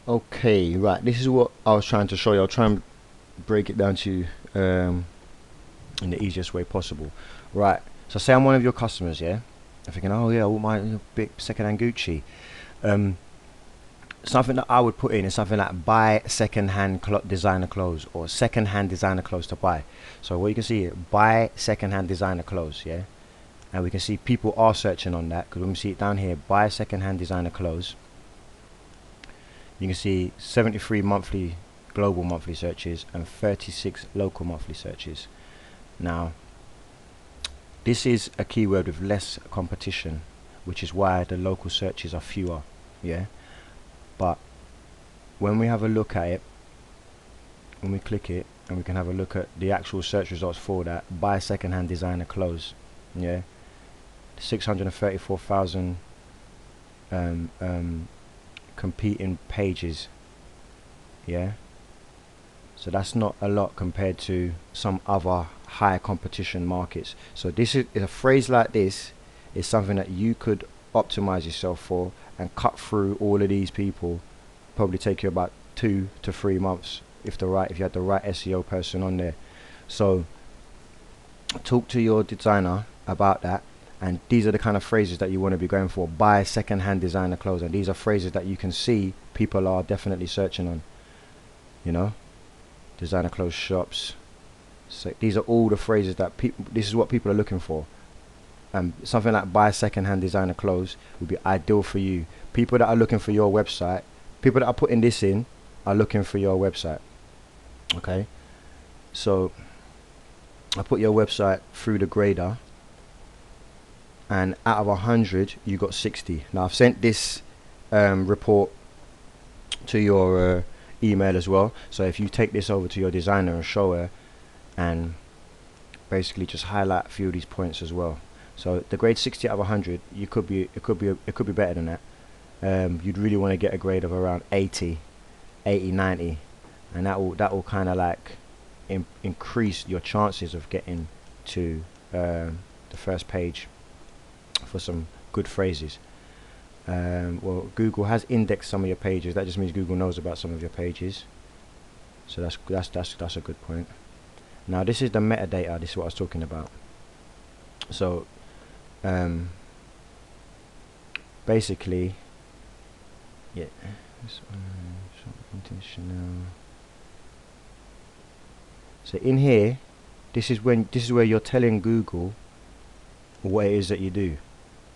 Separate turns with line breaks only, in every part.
Okay, right. This is what I was trying to show you. I'll try and break it down to you in the easiest way possible. Right. So say I'm one of your customers, yeah. I'm thinking, oh yeah, I want my big second-hand Gucci. Um, Something that I would put in is something like buy second-hand designer clothes or second-hand designer clothes to buy. So what you can see here, buy second-hand designer clothes, yeah. And we can see people are searching on that because when we see it down here, buy second-hand designer clothes. You can see 73 monthly global monthly searches and 36 local monthly searches. Now, this is a keyword with less competition, which is why the local searches are fewer, yeah. But when we have a look at it, when we click it, and we can have a look at the actual search results for that, buy second-hand designer clothes, yeah, 634,000 competing pages, yeah. So that's not a lot compared to some other high competition markets. So this is a phrase like this is something that you could optimize yourself for and cut through all of these people. Probably take you about 2 to 3 months if you had the right SEO person on there. So talk to your designer about that, and these are the kind of phrases that you want to be going for. Buy second-hand designer clothes, and these are phrases that you can see people are definitely searching on, you know. Designer clothes shops. So these are all the phrases that people, this is what people are looking for. Something like buy second-hand designer clothes would be ideal for you. People that are looking for your website, people that are putting this in are looking for your website. Okay, so I put your website through the grader, and out of 100 you got 60. Now I've sent this report to your email as well, so if you take this over to your designer and show her, and basically just highlight a few of these points as well. So the grade 60 out of 100, it could be better than that. You'd really want to get a grade of around 80, 90, and that will kind of like increase your chances of getting to the first page for some good phrases. Well, Google has indexed some of your pages. That just means Google knows about some of your pages. So that's a good point. Now this is the metadata. This is what I was talking about. So basically, yeah. So in here, this is where you're telling Google what it is that you do.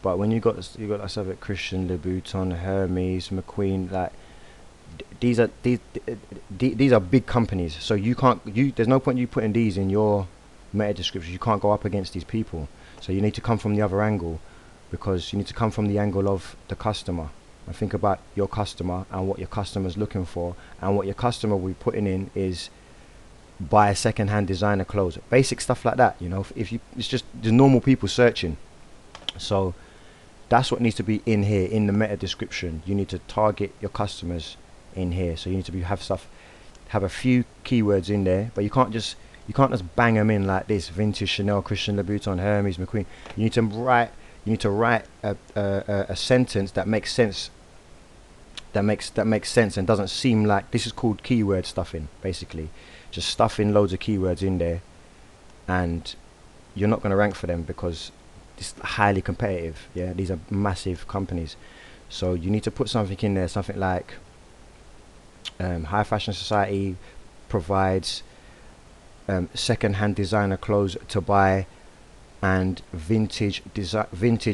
But when you got like stuff like Christian Louboutin, Hermes, McQueen, like these are big companies. So there's no point you putting these in your meta description. You can't go up against these people. So you need to come from the other angle, because you need to come from the angle of the customer and think about your customer and what your customer is looking for, and what your customer will be putting in is buy a second-hand designer clothes, basic stuff like that. You know, it's just the normal people searching. So that's what needs to be in here in the meta description. You need to target your customers in here. So you need to have a few keywords in there, but you can't just bang them in like this: vintage Chanel, Christian Louboutin, Hermes, McQueen. You need to write a sentence that makes sense. That makes sense and doesn't seem like, this is called keyword stuffing. Basically, just stuffing loads of keywords in there, and you're not going to rank for them because it's highly competitive. Yeah, these are massive companies. So you need to put something in there, something like High Fashion Society provides second-hand designer clothes to buy, and vintage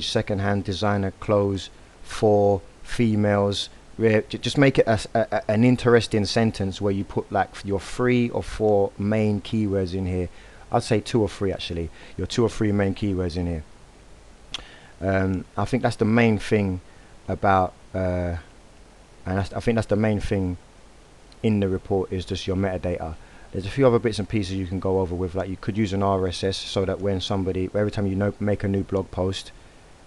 second-hand designer clothes for females. Just make it an interesting sentence where you put like your 3 or 4 main keywords in here. I'd say 2 or 3 actually. Your 2 or 3 main keywords in here. I think that's the main thing about, and I think that's the main thing in the report, is just your metadata. There's a few other bits and pieces you can go over with, like you could use an RSS so that when every time you make a new blog post,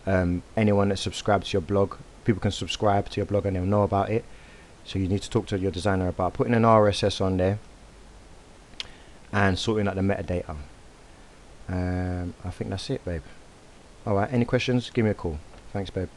anyone that subscribes to your blog, people can subscribe to your blog and they'll know about it. So you need to talk to your designer about putting an RSS on there and sorting out the metadata. I think that's it, babe. Alright, any questions? Give me a call. Thanks, babe.